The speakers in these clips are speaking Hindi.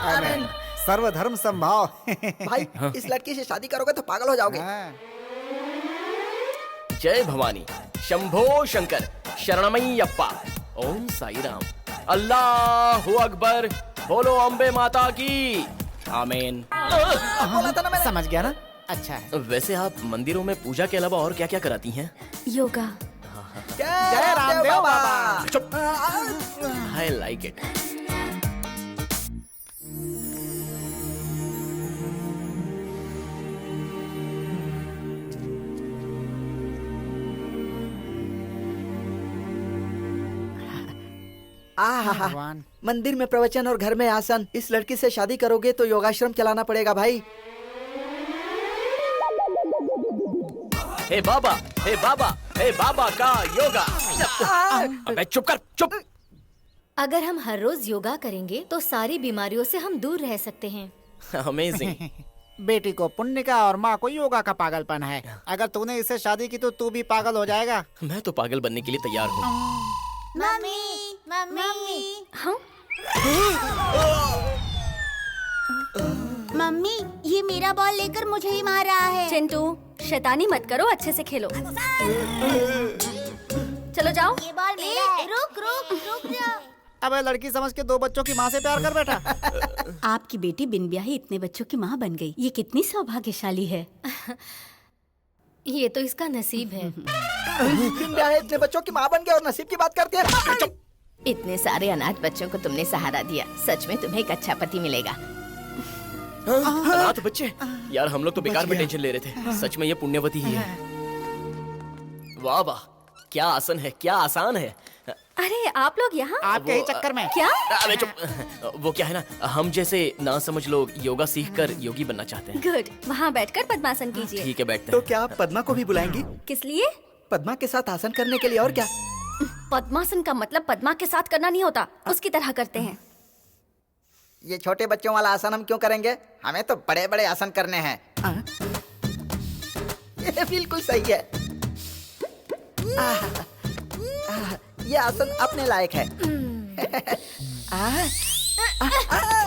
आमीन। सर्वधर्म संभाव। भाई इस लड़की से शादी करोगे तो पागल हो जाओगे। जय भवानी, शंभो शंकर, शरणमय्यप्पा, ओम साई राम, अल्लाहु अकबर, बोलो अम्बे माता की। आमीन। बोला था ना मैंने। समझ गया ना? अच्छा है। वैसे आप मंदिरों में पूजा के अलावा और क्या क्या कराती हैं? योगा। जय रामदेव बाबा। चुप। I like it. भगवान। मंदिर में प्रवचन और घर में आसन। इस लड़की से शादी करोगे तो योगाश्रम चलाना पड़ेगा भाई। हे बाबा, हे बाबा, हे बाबा का योगा। अबे चुप कर, चुप। अगर हम हर रोज योगा करेंगे तो सारी बीमारियों से हम दूर रह सकते हैं। अमेजिंग। बेटी को पुण्य का और माँ को योगा का पागलपन है। अगर तूने इससे शादी की तो तू भी पागल हो जाएगा। मैं तो पागल बनने के लिए तैयार हूँ। मम्मी मम्मी हाँ? मम्मी, ये मेरा बॉल लेकर मुझे ही मार रहा है। चिंटू, शैतानी मत करो, अच्छे से खेलो। चलो जाओ। ये बॉल मेरा है। रुक रुक रुक जा। अबे लड़की समझ के 2 बच्चों की माँ से प्यार कर बैठा। आपकी बेटी बिन ब्याही इतने बच्चों की माँ बन गई। ये कितनी सौभाग्यशाली है। ये तो इसका नसीब है। बिन ब्याहे इतने बच्चों की माँ बन गए और नसीब की बात करती है। इतने सारे अनाथ बच्चों को तुमने सहारा दिया। सच में तुम्हें एक अच्छा पति मिलेगा। अनाथ बच्चे? यार हम लोग तो बेकार में टेंशन ले रहे थे। सच में ये पुण्यवती ही है। वाह वाह, क्या आसन है, क्या आसान है। अरे आप लोग यहाँ? आपके ही चक्कर में। क्या? अबे चुप। वो क्या है ना, हम जैसे ना समझ लोग योगा सीखकर योगी बनना चाहते हैं। गुड, वहाँ बैठकर पद्मासन कीजिए। ठीक है, बैठते तो हैं। क्या आप पद्मा को भी बुलाएंगी? किस लिए? पद्मा के साथ आसन करने के लिए। और क्या? पद्मासन का मतलब पद्मा के साथ करना नहीं होता, उसकी तरह करते हैं। ये छोटे बच्चों वाला आसन हम क्यों करेंगे? हमें तो बड़े बड़े आसन करने हैं। ये बिल्कुल सही है। ये आसन अपने लायक है।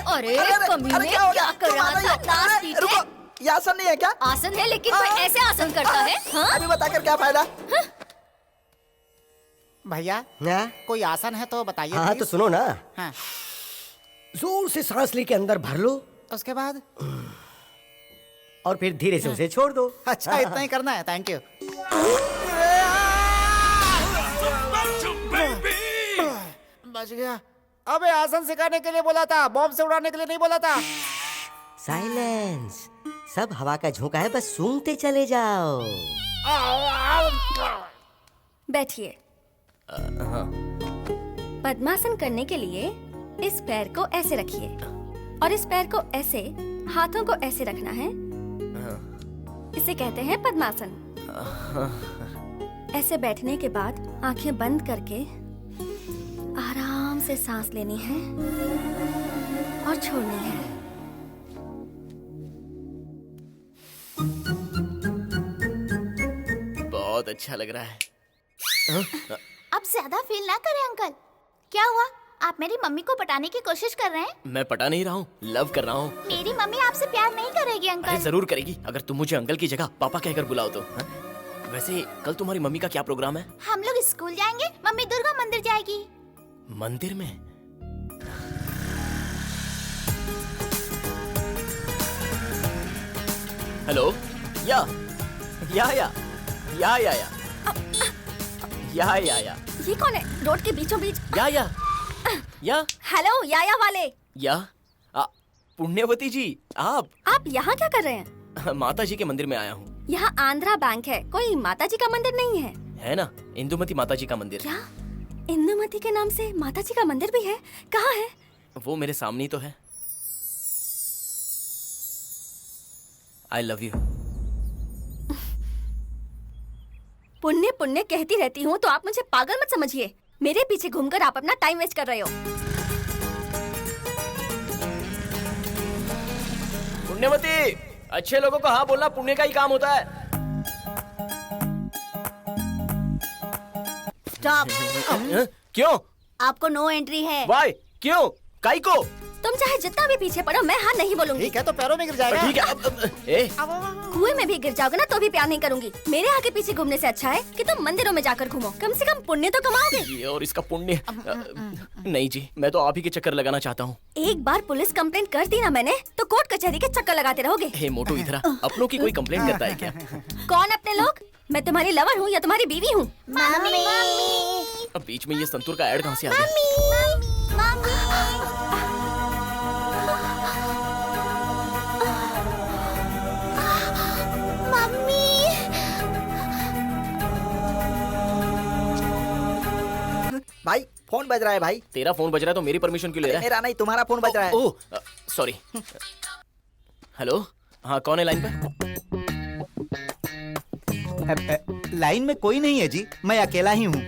अरे कमीने, क्या कर रहा था? नाच पीटे। रुको, ये आसन नहीं है क्या? आसन है, लेकिन कोई ऐसे आसन करता है? हाँ? अभी बताकर क्या फायदा? भैया कोई आसन है तो बताइए। हाँ तो प्लीज। सुनो ना, हाँ। जोर से सांस लेके अंदर भर लो उसके बाद और फिर धीरे से उसे छोड़ दो। अच्छा इतना ही करना है। Thank you. बच गया। अबे आसन सिखाने के लिए बोला था, बॉम्ब से उड़ाने के लिए नहीं बोला था। साइलेंस, सब हवा का झोंका है, बस सूंघते चले जाओ। बैठिए। पद्मासन करने के लिए इस पैर को ऐसे रखिए और इस पैर को ऐसे, हाथों को ऐसे रखना है। इसे कहते हैं पद्मासन। ऐसे बैठने के बाद आंखें बंद करके आराम से सांस लेनी है और छोड़नी है। बहुत अच्छा लग रहा है। अब ज्यादा फील ना करें अंकल। क्या हुआ? आप मेरी मम्मी को पटाने की कोशिश कर रहे हैं? मैं पटा नहीं रहा हूँ, लव कर रहा हूँ। मेरी मम्मी आपसे प्यार नहीं करेगी अरे अंकल। जरूर करेगी, अगर तुम मुझे अंकल की जगह पापा कहकर बुलाओ तो। हाँ? वैसे कल तुम्हारी मम्मी का क्या प्रोग्राम है? हम लोग स्कूल जाएंगे, मम्मी दुर्गा मंदिर जाएगी। मंदिर में? हेलो, या ये कौन है रोड के बीचों बीच? या हेलो याया वाले। पुण्यवती जी, आप यहाँ क्या कर रहे हैं? माता जी के मंदिर में आया हूँ। यहाँ आंध्रा बैंक है, कोई माता जी का मंदिर नहीं है। है ना, इंदुमती माता जी का मंदिर। क्या इंदुमती के नाम से माता जी का मंदिर भी है? कहाँ है? वो मेरे सामने ही तो है। I love you. पुण्य पुण्य कहती रहती हूँ तो आप मुझे पागल मत समझिए। मेरे पीछे घूमकर आप अपना टाइम वेस्ट कर रहे हो। पुण्यवती, अच्छे लोगों को हाँ बोलना पुण्य का ही काम होता है। स्टॉप। क्यों? आपको नो एंट्री है। वाई? क्यों? काई को? तो तुम चाहे जितना भी पीछे पड़ो, मैं हाँ नहीं बोलूंगी। ठीक है तो पैरों में गिर जाएगा। ठीक है ए कुएं में भी गिर जाओगे ना तो भी प्यार नहीं करूंगी। मेरे आगे पीछे घूमने से अच्छा है कि तुम मंदिरों में जाकर घूमो, कम से कम पुण्य तो कमाओगे। ये और इसका पुण्य नहीं जी, मैं तो आप ही के चक्कर लगाना चाहता हूँ। एक बार पुलिस कंप्लेंट कर दी ना मैंने तो कोर्ट कचहरी के चक्कर लगाते रहोगे। हे मोटू, इधर आ। अपनों की कोई कंप्लेंट करता है क्या? कौन अपने लोग? मैं तुम्हारी लवर हूँ या तुम्हारी बीवी हूँ? मम्मी अब बीच में ये संतूर का ऐड कहाँ से आ गया? भाई फोन बज रहा है भाई। तेरा फोन बज रहा है तो मेरी परमिशन क्यों ले रहा है? मेरा नहीं, तुम्हारा फोन बज रहा है। Oh sorry. हेलो, हाँ कौन है लाइन पर? लाइन में कोई नहीं है जी, मैं अकेला ही हूँ।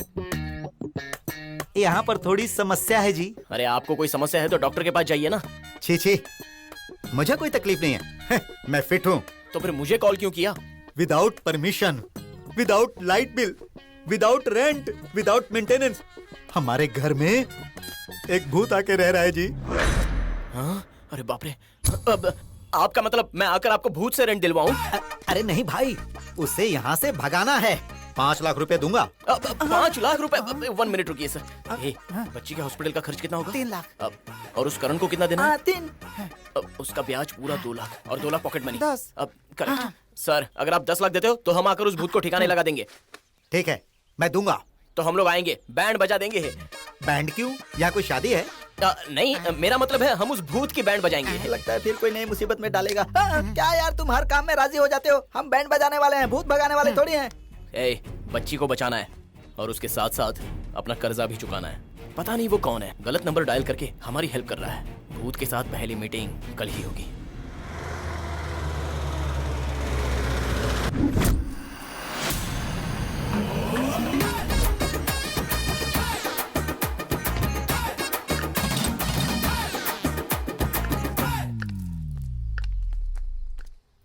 यहाँ पर थोड़ी समस्या है जी। अरे आपको कोई समस्या है तो डॉक्टर के पास जाइए ना। छी छी, मुझे कोई तकलीफ नहीं है। मैं फिट हूँ। तो फिर मुझे कॉल क्यों किया? Without permission, without light bill, without rent, without maintenance हमारे घर में एक भूत आके रह रहा है जी। हाँ? अरे बाप रे। अब आपका मतलब मैं आकर आपको भूत से रेंट दिलवाऊं? अरे नहीं भाई, उसे यहाँ से भगाना है। 5 लाख रुपए दूंगा। 5 लाख रुपए? 1 मिनट रुकिए सर। बच्ची के हॉस्पिटल का खर्च कितना होगा? 3 लाख। और उस करण को कितना देना है? 3। उसका ब्याज पूरा 2 लाख और 2 लाख पॉकेट मनी। 10। अब करेक्ट सर, अगर आप 10 लाख देते हो तो हम आकर उस भूत को ठिकाने लगा देंगे। ठीक है, मैं दूंगा। तो हम लोग आएंगे, बैंड बजा देंगे। बैंड क्यों? यहाँ कोई शादी है? नहीं, मेरा मतलब है हम उस भूत की बैंड बजाएंगे। लगता है फिर कोई नई मुसीबत में डालेगा। क्या यार, तुम हर काम में राजी हो जाते हो। हम बैंड बजाने वाले हैं, भूत भगाने वाले थोड़ी हैं। बच्ची को बचाना है और उसके साथ साथ अपना कर्जा भी चुकाना है। पता नहीं वो कौन है, गलत नंबर डायल करके हमारी हेल्प कर रहा है। भूत के साथ पहली मीटिंग कल ही होगी।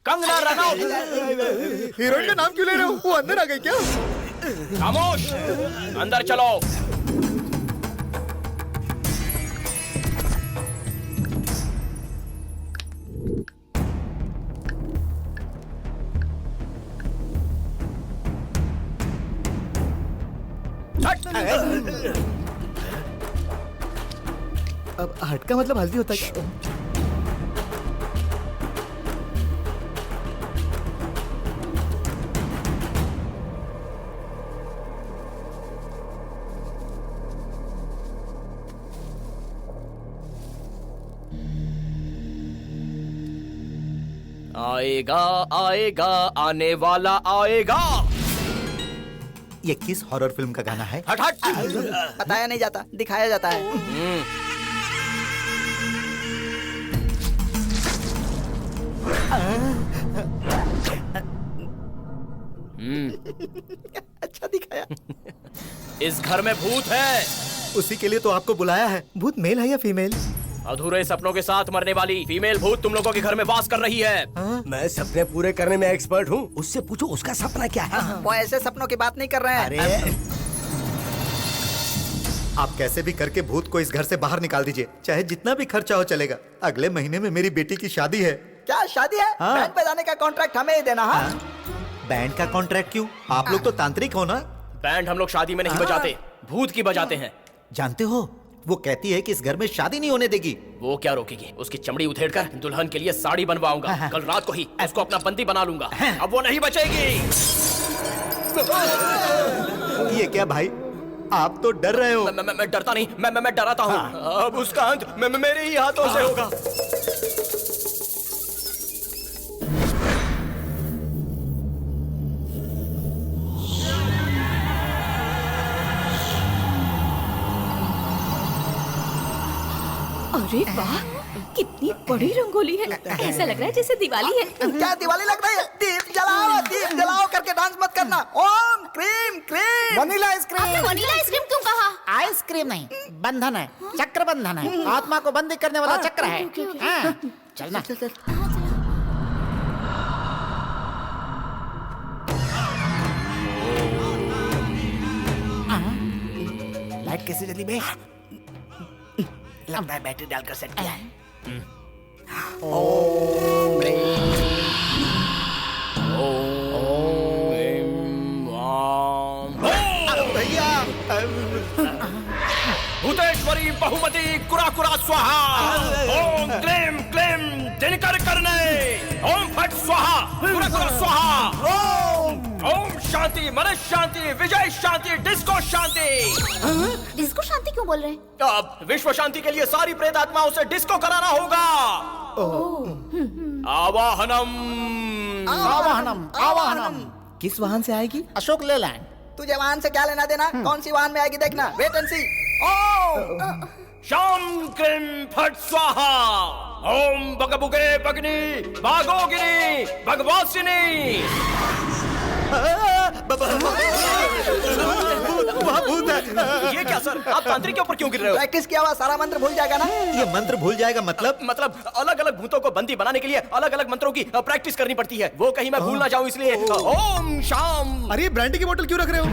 कंगना रनौत। हीरोइन का नाम क्यों ले रहे हो? वो अंदर आ गई क्या? खामोश, अंदर चलो। अब हट का मतलब हल्दी होता है क्या? आएगा आएगा, आने वाला आएगा। ये किस हॉरर फिल्म का गाना है? हट हट। बताया नहीं जाता, दिखाया जाता है। अच्छा दिखाया। इस घर में भूत है। उसी के लिए तो आपको बुलाया है। भूत मेल है या फीमेल? अधूरे सपनों के साथ मरने वाली फीमेल भूत तुम लोगों के घर में वास कर रही है। मैं सपने पूरे करने में एक्सपर्ट हूँ। उससे पूछो उसका सपना क्या है। वो ऐसे सपनों की बात नहीं कर रहे हैं। अरे आप कैसे भी करके भूत को इस घर से बाहर निकाल दीजिए, चाहे जितना भी खर्चा हो चलेगा। अगले महीने में मेरी बेटी की शादी है। क्या शादी है? हाँ। बैंड बजाने का कॉन्ट्रैक्ट हमें ही देना। हाँ? बैंड का कॉन्ट्रैक्ट क्यों? आप लोग तो तांत्रिक हो ना? बैंड हम लोग शादी में नहीं बजाते, भूत की बजाते हैं। जानते हो, वो कहती है कि इस घर में शादी नहीं होने देगी। वो क्या रोकेगी? उसकी चमड़ी उधेड़कर दुल्हन के लिए साड़ी बनवाऊंगा। कल रात को ही उसको अपना बंदी बना लूंगा। अब वो नहीं बचेगी। ये क्या भाई, आप तो डर रहे हो। मैं डरता नहीं, मैं डराता हूँ। अब उसका अंत मेरे ही हाथों से होगा। अरे वाह, कितनी बड़ी रंगोली है। ऐसा लग रहा है जैसे दिवाली है। क्या दिवाली लग रही है? दीप जलाओ करके डांस मत करना। ओम cream cream. Vanilla ice cream. Vanilla ice cream क्यों कहा? आइसक्रीम नहीं, बंधन है, चक्र बंधन है। आत्मा को बंदी करने वाला चक्र है। हाँ, चलना। लाइट कैसे जली बे? लगता है बैटरी डालकर सेट किया है। ओम ह्रीं वाम भैया भूतेश्वरी बहुमती कुरा कुरा स्वाहा। ओम क्लीं क्लीं दिनकर करने। ओम फट स्वाहा कुरा कुरा स्वाहा। ओम शांति मन शांति विजय शांति डिस्को शांति। डिस्को शांति क्यों बोल रहे हैं? अब विश्व शांति के लिए सारी प्रेत आत्माओं से डिस्को कराना होगा। आवाहनम आवाहनम आवाहनम। किस वाहन से आएगी? अशोक लेलैंड। तुझे वाहन से क्या लेना देना? कौन सी वाहन में आएगी देखना, वेट एंड सी। शाम क्रीं फट स्वाहा। ओम बगबुगे बगनी भागोगिनी भगवासिनी। वहाँ भूत है। ये क्या सर, आप तांत्रिक के ऊपर क्यों गिर रहे हो? प्रैक्टिस किया हुआ सारा मंत्र भूल जाएगा ना। ये मंत्र भूल जाएगा मतलब अलग अलग भूतों को बंदी बनाने के लिए अलग अलग मंत्रों की प्रैक्टिस करनी पड़ती है। वो कहीं मैं भूल ना जाऊं इसलिए। ओम शाम। अरे ब्रांडी की बोतल क्यों रख रहे हो?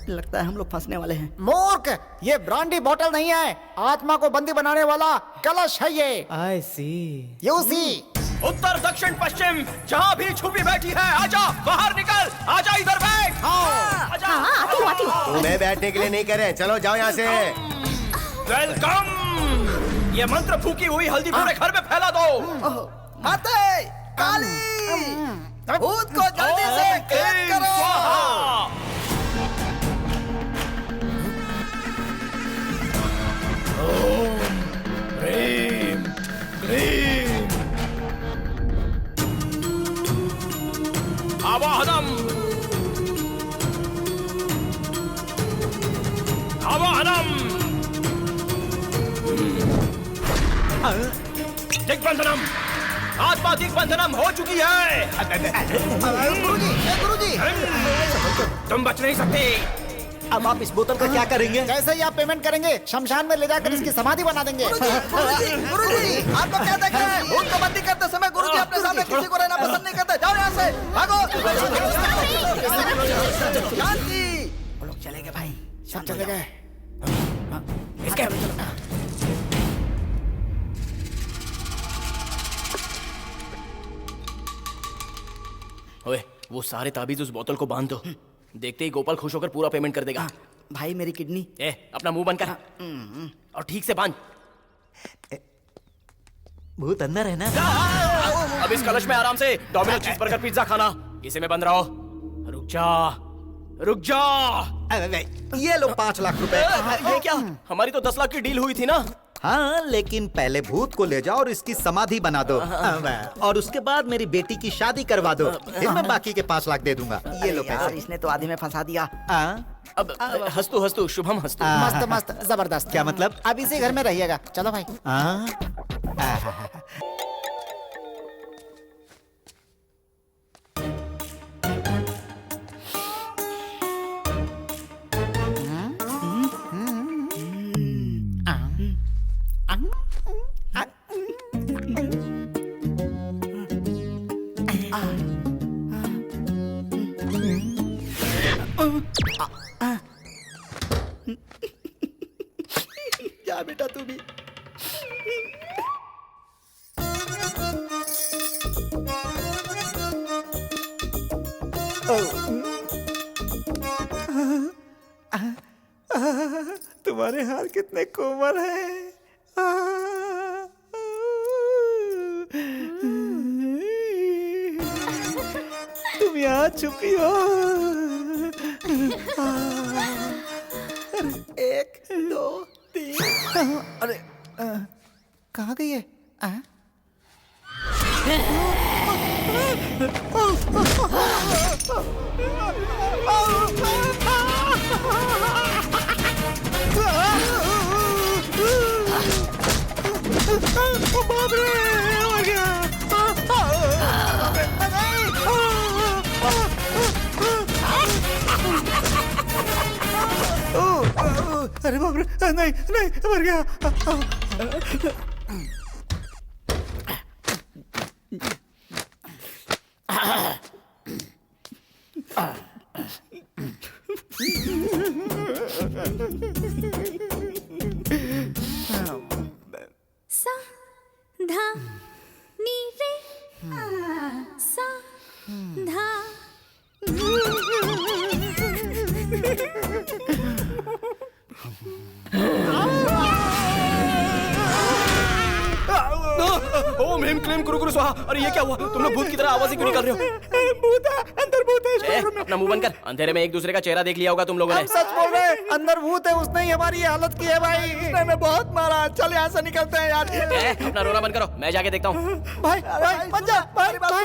लगता है हम लोग फंसने वाले हैं। मूर्ख, ये ब्रांडी बोतल नहीं है, आत्मा को बंदी बनाने वाला कलश है ये। आई सी। You see. उत्तर दक्षिण पश्चिम जहाँ भी छुपी बैठी है, आजा बाहर निकल, आजा इधर बैठ। आजा। आती हूँ। तुम्हें बैठने के लिए नहीं करे, चलो जाओ यहाँ से। वेलकम। ये मंत्र फूकी हुई हल्दी पूरे घर में फैला दो। माते काली, भूत को जल्दी से कैद करो। ओम ह्रीं क्लीं आवाहनम आवाहनम दिग्बंधनम। आत्मा दिग्बंधनम हो चुकी है। गुरुजी, तुम बच नहीं सकते। अब आप इस बोतल का क्या करेंगे? जैसे ही आप पेमेंट करेंगे, शमशान में ले जाकर इसकी समाधि बना देंगे। गुरुजी, आप लोग क्या देख रहे हैं? भूत को बंदी करते समय गुरुजी अपने सामने किसी को रहना पसंद नहीं करते। जाओ यहाँ से, भागो। शांति। वो लोग चले गए भाई, सब चले गए। ओए, वो सारे ताबीज उस बोतल को बांध दो। देखते ही गोपाल खुश होकर पूरा पेमेंट कर देगा। भाई मेरी किडनी। अपना मुंह बंद कर और ठीक से बांध। भूत अंदर है ना? अब इस कलश में आराम से डोमिनोज चीज़बर्गर पिज्जा खाना। इसे में बंद रहो। रुक जा, रुक जा। ये लो 5 लाख रुपए। ये क्या? हमारी तो 10 लाख की डील हुई थी ना। हाँ, लेकिन पहले भूत को ले जाओ और इसकी समाधि बना दो। और उसके बाद मेरी बेटी की शादी करवा दो, फिर मैं बाकी के 5 लाख दे दूंगा। ये लो यार, पैसे। इसने तो आधी में फंसा दिया। अब हंसतू हंसतू शुभम हंसतू। मस्त मस्त, जबरदस्त। क्या मतलब? अब इसी घर में रहिएगा। चलो भाई। जा बेटा तू भी। तुम्हारे हाथ कितने कोमल हैं। तुम यहाँ छुपी हो। 1 2 3। अरे कहाँ गई है? बाप रे, मर गया। अरे बाप रे, नहीं नहीं, मर गया। सा ओम ह्रीम क्लीम कुरु कुरु स्वाहा। अरे ये क्या हुआ? तुम लोग भूत की तरह आवाजें क्यों निकाल रहे हो? भूत है, अंदर भूत है इस बेडरूम में। अपना मुंह बंद कर। अंधेरे में एक दूसरे का चेहरा देख लिया होगा तुम लोगों ने। हम सच बोल रहे हैं, अंदर भूत है, उसने ही हमारी हालत की है भाई। उसने हमें बहुत मारा। चल यहाँ से निकलते हैं यार। अपना रोना बंद करो, मैं जाके देखता हूँ। भाई भाई बन जा भाई भाई।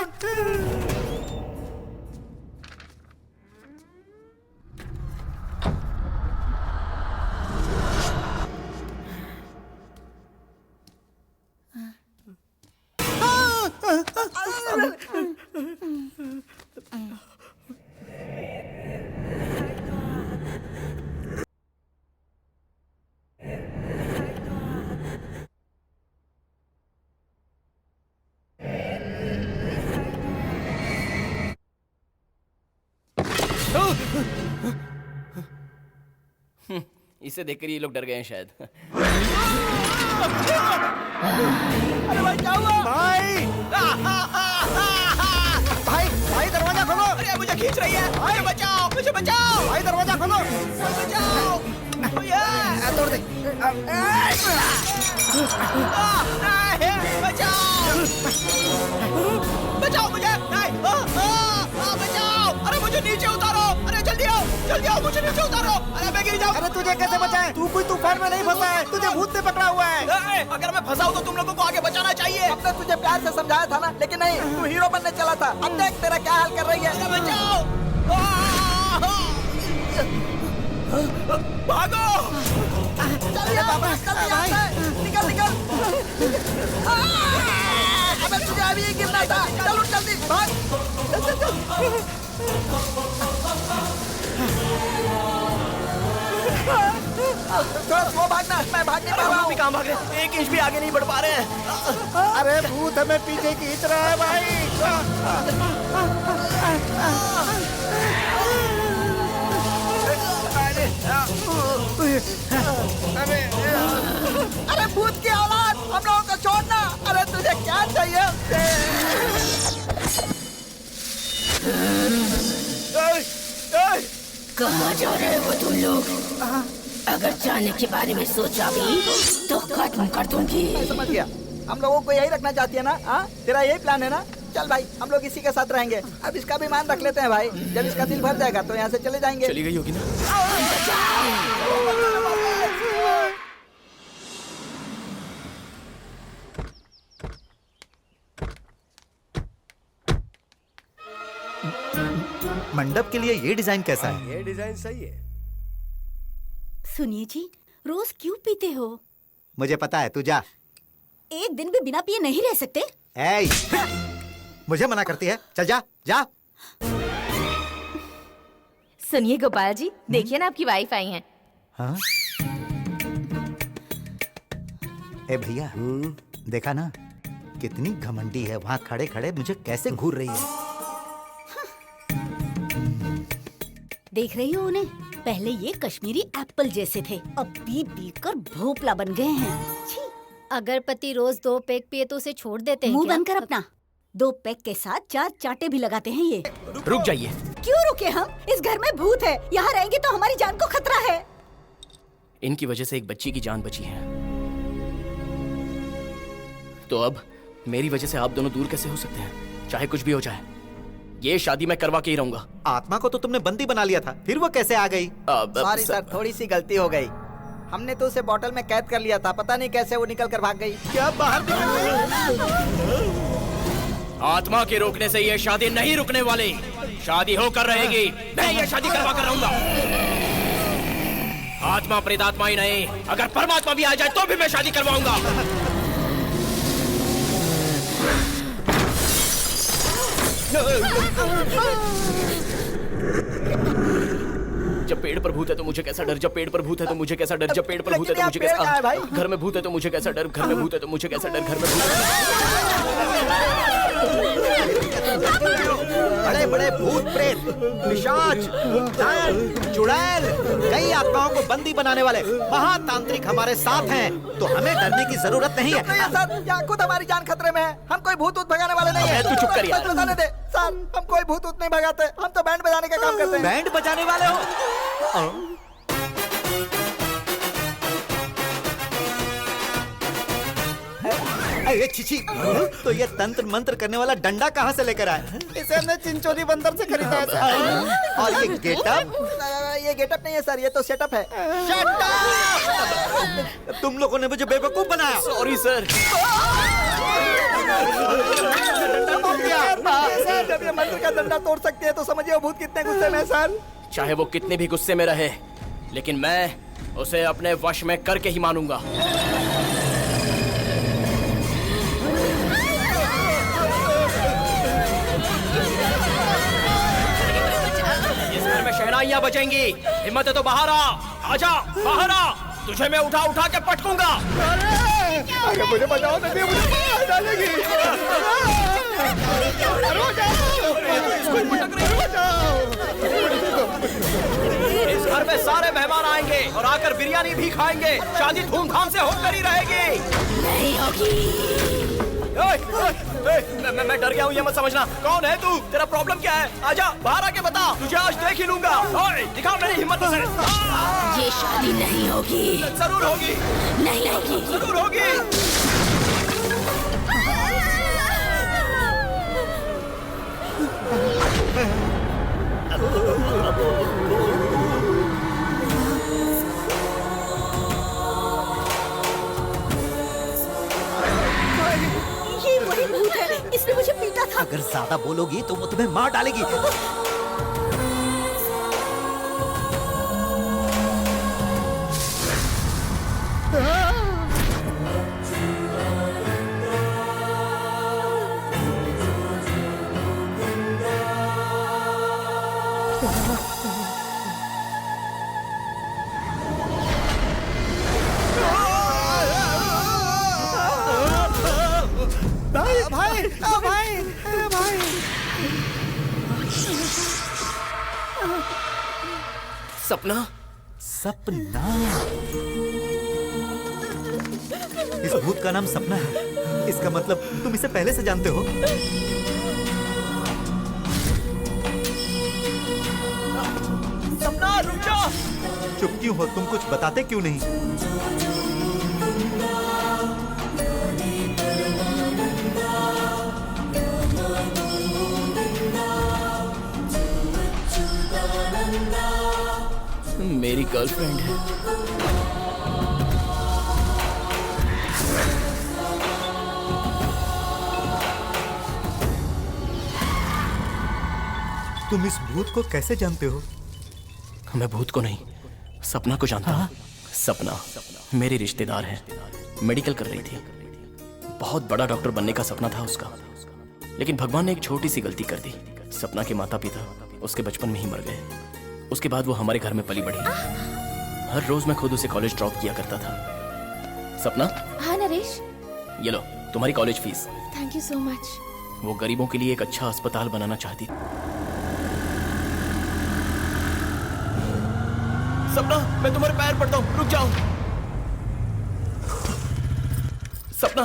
इसे देखकर ये लोग डर गए हैं शायद। अरे भाई क्या हुआ? भाई भाई भाई दरवाजा खोलो। अरे मुझे खींच रही है। भाई बचाओ, मुझे बचाओ, भाई दरवाजा खोलो। बचाओ। तोड़ दे। बचाओ मुझे। बचाओ। अरे मुझे नीचे उतारो। अरे जल्दी आओ मुझे नीचे उतारो। अरे मैं गिर जाऊँ। अरे तुझे कैसे बचाएं? तू कोई तूफान में नहीं फंसा है, तुझे भूत ने पकड़ा हुआ है। अगर मैं फंसा हूँ तो तुम लोगों को आगे बचाना चाहिए। हमने तुझे प्यार से समझाया था ना, लेकिन नहीं, तू हीरो बनने चला था। अब देख तेरा क्या हाल कर रही है। अरे बचाओ। भागो। जल्दी निकल। अबे तुझे अभी ही गिरना था। चलो जल्दी भाग। चल। थोड़ा स्लो भागना, मैं भाग नहीं पा रहा हूँ। कहाँ भाग रहे हैं? एक इंच भी आगे नहीं बढ़ पा रहे हैं। अरे भूत हमें पीछे खींच रहा है भाई। अरे भूत की औलाद, हम लोगों को छोड़ना। अरे तुझे क्या चाहिए? कहाँ जा रहे हो तुम लोग? अगर जाने के बारे में सोचा भी तो खत्म कर दूंगी। मैं समझ गया, हम लोगों को यही रखना चाहती है ना? हाँ, तेरा यही प्लान है ना? चल भाई, हम लोग इसी के साथ रहेंगे। अब इसका भी मान रख लेते हैं भाई। जब इसका दिल भर जाएगा तो यहाँ से चले जाएंगे। चली गई होगी ना? मंडप के लिए ये डिजाइन कैसा है? ये डिजाइन सही है। सुनिए जी, रोज क्यों पीते हो? मुझे पता है, तू जा। एक दिन भी बिना पिए नहीं रह सकते। ऐ, मुझे मना करती है? चल जा जा। सुनिए गोपाल जी, देखिए ना आपकी वाइफ आई हैं। हाँ? ए भैया, देखा ना कितनी घमंडी है, वहाँ खड़े खड़े मुझे कैसे घूर रही है। देख रही हो उन्हें? पहले ये कश्मीरी एप्पल जैसे थे, अब पी पी कर भोपला बन गए हैं। छी। अगर पति रोज 2 पैक पिए तो उसे छोड़ देते हैं मुंह क्या? बंद कर अपना। 2 पैक के साथ 4 चाटे भी लगाते हैं ये। रुक जाइए। क्यों रुके हम? इस घर में भूत है, यहाँ रहेंगे तो हमारी जान को खतरा है। इनकी वजह से एक बच्ची की जान बची है, तो अब मेरी वजह से आप दोनों दूर कैसे हो सकते हैं? चाहे कुछ भी हो जाए, ये शादी मैं करवा के ही रहूंगा। आत्मा को तो तुमने बंदी बना लिया था, फिर वो कैसे आ गई? सॉरी सर, थोड़ी सी गलती हो गई। हमने तो उसे बोतल में कैद कर लिया था, पता नहीं कैसे वो निकल कर भाग गई। क्या बाहर निकल गई? आत्मा के रोकने से ये शादी नहीं रुकने वाली। शादी होकर रहेगी, मैं ये शादी करवा कर रहूंगा। आत्मा प्रेतात्मा ही नहीं, अगर परमात्मा भी आ जाए तो भी मैं शादी करवाऊंगा। जब पेड़ पर भूत है तो मुझे कैसा डर, जब पेड़ पर भूत है तो मुझे कैसा डर, जब पेड़ पर भूत है तो मुझे कैसा, घर में भूत है तो मुझे कैसा डर, घर में भूत है तो मुझे कैसा डर, घर में बड़े बड़े भूत प्रेत, पिशाच, डायन, चुड़ैल, कई आत्माओं को बंदी बनाने वाले महातांत्रिक हमारे साथ हैं, तो हमें डरने की जरूरत नहीं है। सर, यहाँ खुद हमारी जान खतरे में है। हम कोई भूत ऊत भगाने वाले नहीं है। तू चुप कर यार। सच बताने दे सर, हम कोई भूत ऊत नहीं भगाते, हम तो बैंड बजाने का काम करते हैं। बैंड बजाने वाले हो? अरे छिछी, तो ये तंत्र मंत्र करने वाला डंडा कहाँ से लेकर आए? इसे हमने चिंचोली बंदर से खरीदा है सर। और ये गेटअप? ये गेटअप नहीं है सर, ये तो सेटअप है। Shut up! तुम लोगों ने मुझे बेवकूफ बनाया। Sorry sir. सर जब ये मंत्र का डंडा तोड़ सकते हैं तो समझिए वो भूत कितने गुस्से में है सर। चाहे वो कितने भी गुस्से में रहे, लेकिन मैं उसे अपने वश में करके ही मानूंगा। इस घर में शहनाइयां बजेंगी। हिम्मत है तो बाहर आ, आजा बाहर आ, तुझे मैं उठा उठा के पटकूंगा। अगर मुझे बचाओ तो मुझे मार डालेगी। इस घर में सारे मेहमान आएंगे और आकर बिरयानी भी खाएंगे। शादी धूमधाम से होकर ही रहेगी। नहीं होगी। मैं डर गया हूँ, ये मत समझना। कौन है तू? तेरा प्रॉब्लम क्या है? आजा बाहर आके बता, तुझे आज देख ही लूंगा। ओए, दिखा मेरी हिम्मत से। ये शादी नहीं होगी। जरूर होगी। नहीं होगी। जरूर होगी। ये वही भूत है, इसने मुझे पीटा था। अगर ज्यादा बोलोगी तो वो तुम्हें मार डालेगी। सपना। सपना? इस भूत का नाम सपना है। इसका मतलब तुम इसे पहले से जानते हो? सपना रुक जा। चुप क्यों हो? तुम कुछ बताते क्यों नहीं? मेरी गर्लफ्रेंड है। तुम इस भूत को कैसे जानते हो? मैं भूत को नहीं, सपना को जानता हूँ। सपना मेरी रिश्तेदार है। मेडिकल कर रही थी। बहुत बड़ा डॉक्टर बनने का सपना था उसका, लेकिन भगवान ने एक छोटी सी गलती कर दी। सपना के माता पिता उसके बचपन में ही मर गए। उसके बाद वो हमारे घर में पली बढ़ी। हर रोज मैं खुद उसे कॉलेज ड्रॉप किया करता था। सपना। हाँ नरेश। ये लो तुम्हारी college fees. Thank you so much. वो गरीबों के लिए एक अच्छा अस्पताल बनाना चाहती। सपना मैं तुम्हारे पैर पड़ता हूँ, रुक जाओ। सपना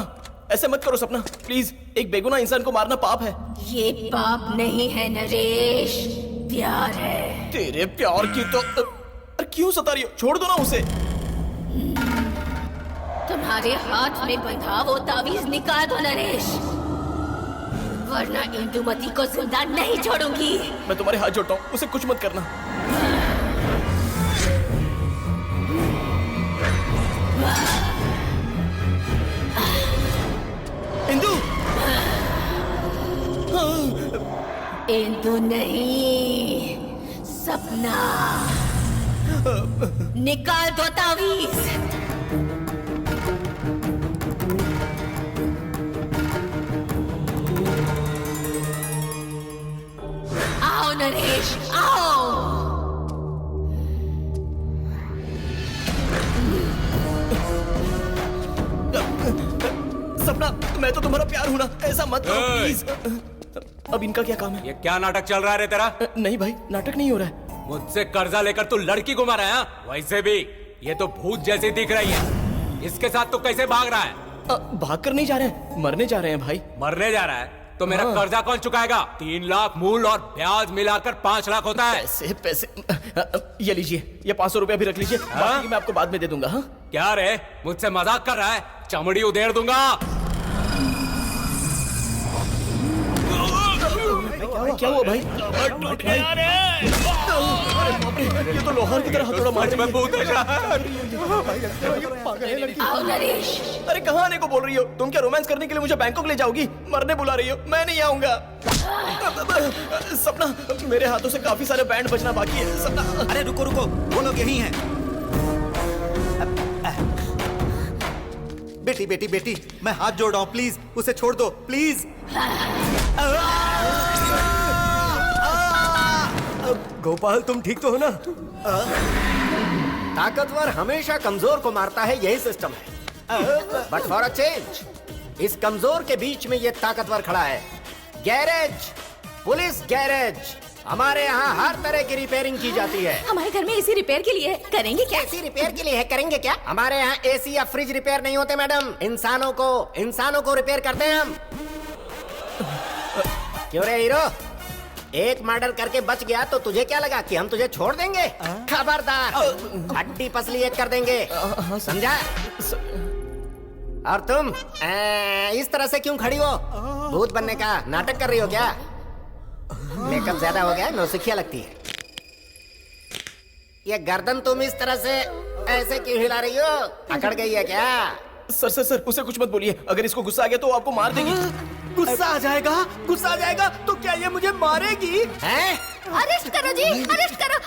ऐसे मत करो सपना, प्लीज। एक बेगुनाह इंसान को मारना पाप है। ये पाप नहीं है नरेश, प्यार है। तेरे प्यार की तो अरे क्यों सता रही हो? छोड़ दो ना उसे। तुम्हारे हाथ में बंधा वो तावीज निकाल दो नरेश, वरना इंदुमती को जिंदा नहीं छोड़ूंगी। मैं तुम्हारे हाथ जोड़ता हूँ, उसे कुछ मत करना। इंदु। इंदु नहीं, सपना। निकाल दो तावीज। आओ नरेश, आओ। सपना मैं तो तुम्हारा प्यार हूं ना, ऐसा मत करो प्लीज। अब इनका क्या काम है? ये क्या नाटक चल रहा है रे तेरा? नहीं भाई, नाटक नहीं हो रहा है। मुझसे कर्जा लेकर तू लड़की घुमा रहा है? वैसे भी ये तो भूत जैसी दिख रही है। इसके साथ तू कैसे भाग रहा है? भाग कर नहीं जा रहे हैं, मरने जा रहे हैं भाई। मरने जा रहा है तो मेरा कर्जा कौन चुकाएगा? 3 लाख मूल और ब्याज मिलाकर 5 लाख होता है। पैसे ये लीजिए, ये 500 रुपया भी रख लीजिए। बाकी मैं आपको बाद में दे दूंगा। हाँ क्या रे, मुझसे मजाक कर रहा है? चमड़ी उधेड़ दूंगा। क्या हुआ भाई? टूट गया रे। ये तो लोहार की तरह हथौड़ा मार रही है। आओ नरेश। अरे कहाँ आने को बोल रही हो? तुम क्या रोमांस करने के लिए मुझे बैंकॉक ले जाओगी? मरने बुला रही हो? मैं नहीं आऊंगा। सपना, मेरे हाथों से काफी सारे बैंड बजना बाकी है। सपना, अरे रुको रुको, वो लोग यही हैं। बेटी बेटी बेटी, मैं हाथ जोड़ रहा हूँ, प्लीज उसे छोड़ दो, प्लीज। गोपाल तुम ठीक तो हो ना? ताकतवर हमेशा कमजोर को मारता है, यही सिस्टम है। बट फॉर अ चेंज, इस कमजोर के बीच में ये ताकतवर खड़ा है। Garage, police garage. हमारे यहाँ हर तरह की रिपेयरिंग की जाती है। हमारे घर में एसी रिपेयर के लिए है, करेंगे क्या? एसी रिपेयर के लिए है, करेंगे क्या? हमारे यहाँ एसी या फ्रिज रिपेयर नहीं होते मैडम, इंसानों को रिपेयर करते हैं हम। क्यों रे हीरो, एक मर्डर करके बच गया तो तुझे क्या लगा कि हम तुझे छोड़ देंगे? खबरदार, हड्डी पसली एक कर देंगे, समझा? और तुम इस तरह से क्यों खड़ी हो? भूत बनने का नाटक कर रही हो क्या? मेकअप ज्यादा हो गया, नौसिखिया लगती है। ये गर्दन तुम इस तरह से ऐसे क्यों हिला रही हो? अकड़ गई है क्या? सर उसे कुछ मत बोलिए। अगर इसको गुस्सा आ गया तो वो आपको मार देगी। गुस्सा आ जाएगा तो क्या ये मुझे मारेगी? हैं? अरेस्ट करो जी, अरेस्ट करो।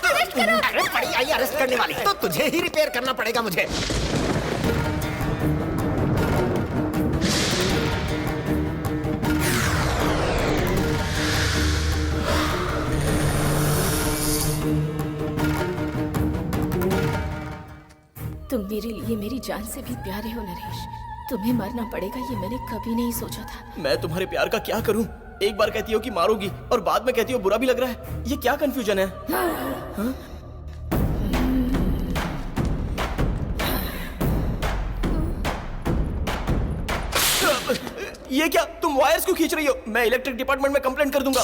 अरे पड़ी आई अरेस्ट करने वाली, तो तुझे ही रिपेयर करना पड़ेगा मुझे। तुम मेरे लिए मेरी जान से भी प्यारे हो नरेश। तुम्हें मरना पड़ेगा ये मैंने कभी नहीं सोचा था। मैं तुम्हारे प्यार का क्या करूं? एक बार कहती हो कि मारोगी और बाद में कहती हो बुरा भी लग रहा है। ये क्या कंफ्यूजन है? हाँ? ये क्या? तुम वायर्स क्यों खींच रही हो? मैं इलेक्ट्रिक डिपार्टमेंट में कंप्लेंट कर दूंगा।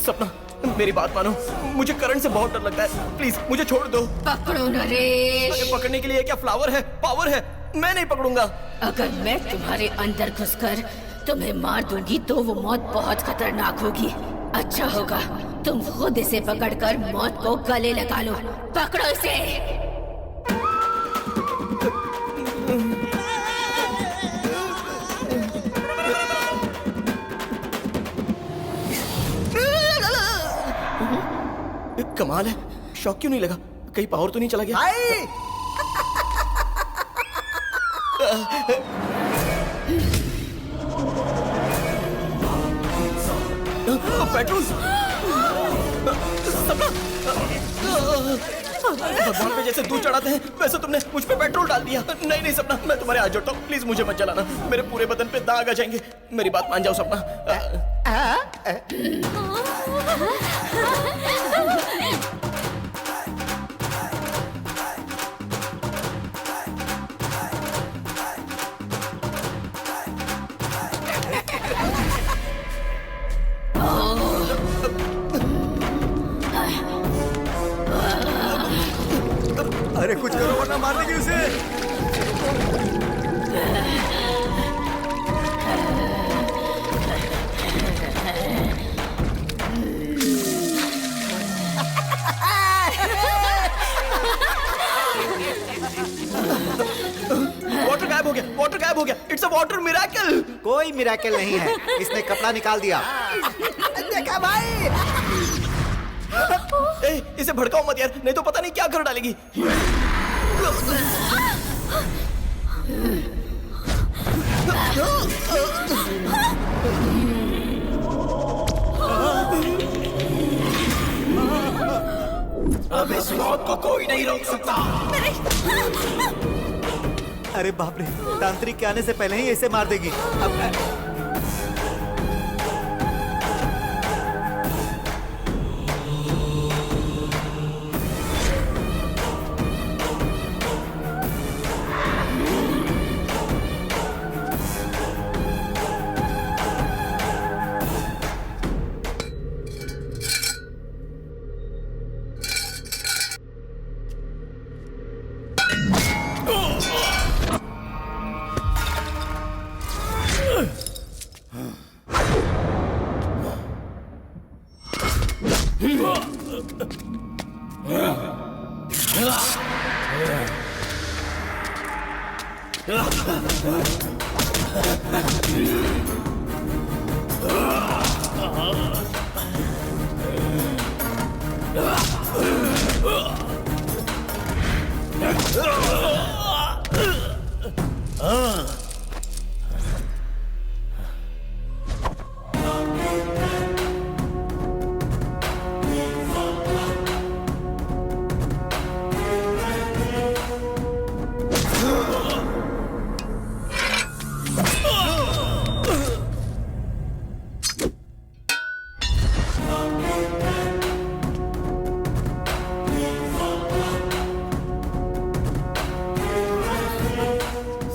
सपना, मेरी बात मानो, मुझे करंट से बहुत डर लगता है। प्लीज मुझे छोड़ दो। पकड़ो नरेश। पकड़ने के लिए क्या फ्लावर है, पावर है? मैं नहीं पकड़ूंगा। अगर मैं तुम्हारे अंदर घुसकर तुम्हें मार दूंगी तो वो मौत बहुत खतरनाक होगी। अच्छा होगा तुम खुद इसे पकड़कर मौत को गले लगा लो। पकड़ो इसे। कमाल है, शॉक क्यों नहीं लगा? कहीं पावर तो नहीं चला गया? भाई! पेट्रोल! भगवान पे जैसे दूध चढ़ाते हैं वैसे तुमने मुझ पे पेट्रोल डाल दिया। नहीं सपना, मैं तुम्हारे हाथ जोड़ता हूँ, प्लीज मुझे मत जलाना। मेरे पूरे बदन पे दाग आ जाएंगे। मेरी बात मान जाओ सपना। अरे कुछ करो वरना मार देगी उसे। वाटर गायब हो गया। It's a water miracle. कोई मिरेकल नहीं है, इसने कपड़ा निकाल दिया। देखा भाई? इसे भड़काओ मत यार, नहीं तो पता नहीं क्या कर डालेगी। अब इस मौत को कोई नहीं रोक सकता। अरे बाप रे, तांत्रिक के आने से पहले ही इसे मार देगी।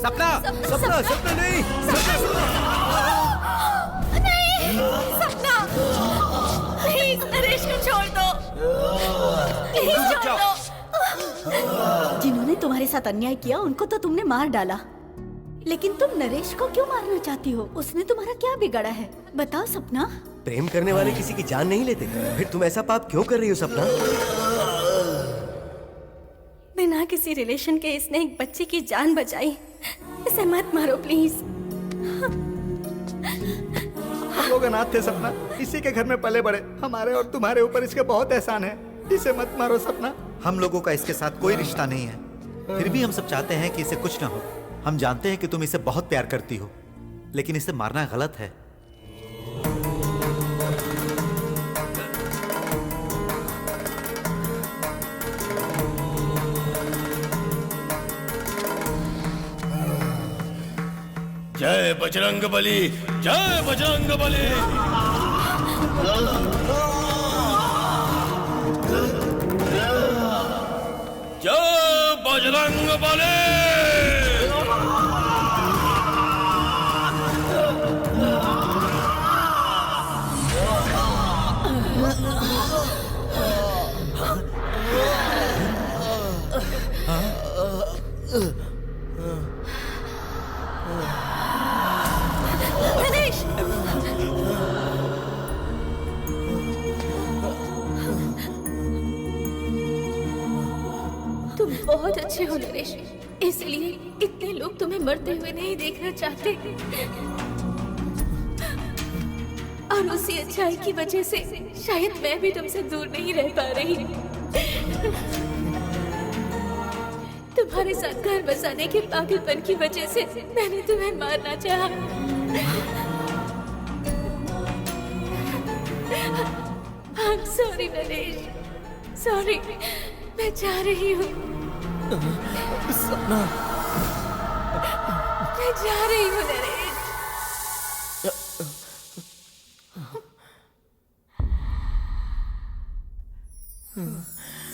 सपना सपना सपना नहीं सपना प्लीज नरेश को छोड़ दो, प्लीज छोड़ दो। जिन्होंने तुम्हारे साथ अन्याय किया उनको तो तुमने मार डाला, लेकिन तुम नरेश को क्यों मारना चाहती हो? उसने तुम्हारा क्या बिगाड़ा है? बताओ सपना। प्रेम करने वाले किसी की जान नहीं लेते, फिर तुम ऐसा पाप क्यों कर रही हो सपना? बिना किसी रिलेशन के इसने एक बच्चे की जान बचाई। इसे मत मारो प्लीज। हम लोग अनाथ थे सपना, इसी के घर में पले बड़े। हमारे और तुम्हारे ऊपर इसके बहुत एहसान है। इसे मत मारो सपना। हम लोगों का इसके साथ कोई रिश्ता नहीं है, फिर भी हम सब चाहते हैं कि इसे कुछ ना हो। हम जानते हैं कि तुम इसे बहुत प्यार करती हो, लेकिन इसे मारना गलत है। जय बजरंग बली, जय बजरंग बली। जय बजरंग बली। नरेश, तुम बहुत अच्छे हो नरेश, इसलिए इतने लोग तुम्हें मरते हुए नहीं देखना चाहते। और उसी अच्छाई की वजह से शायद मैं भी तुमसे दूर नहीं रह पा रही। तुम्हारे साथ घर बसाने के पागलपन की वजह से मैंने तुम्हें मारना चाहा। I'm sorry Naresh, sorry. मैं जा रही हूँ सपना। मैं जा रही हूँ नरेश।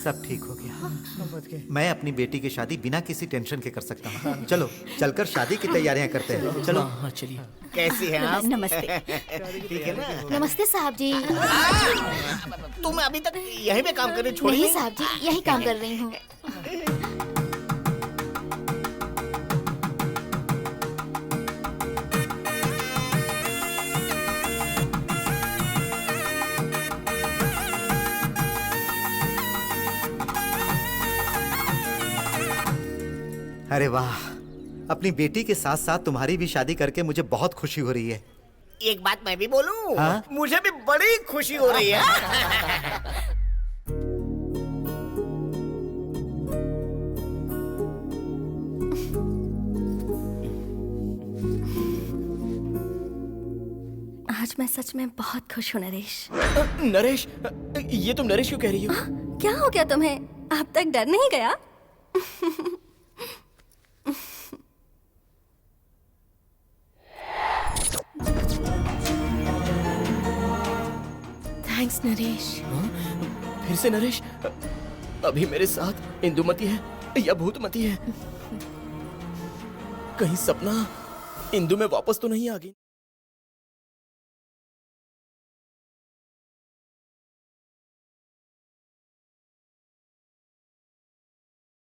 सब ठीक हो गया। मैं अपनी बेटी की शादी बिना किसी टेंशन के कर सकता हूँ। चलो चलकर शादी की तैयारियां करते हैं। चलो। चलिए। कैसी हैं आप? नमस्ते। ठीक है ना? नमस्ते साहब जी। तुम अभी तक यहीं पे काम करने छोड़ी? नहीं साहब जी, यही काम कर रही हूँ। अरे वाह, अपनी बेटी के साथ साथ तुम्हारी भी शादी करके मुझे बहुत खुशी हो रही है। एक बात मैं भी बोलूं? हाँ? मुझे भी बड़ी खुशी हो रही है। आज मैं सच में बहुत खुश हूँ नरेश। नरेश, ये तुम नरेश क्यों कह रही हो? क्या हो गया तुम्हें? अब तक डर नहीं गया? थैंक्स नरेश। फिर से नरेश? अभी मेरे साथ इंदुमती है या भूतमती है? कहीं सपना इंदु में वापस तो नहीं आ गई?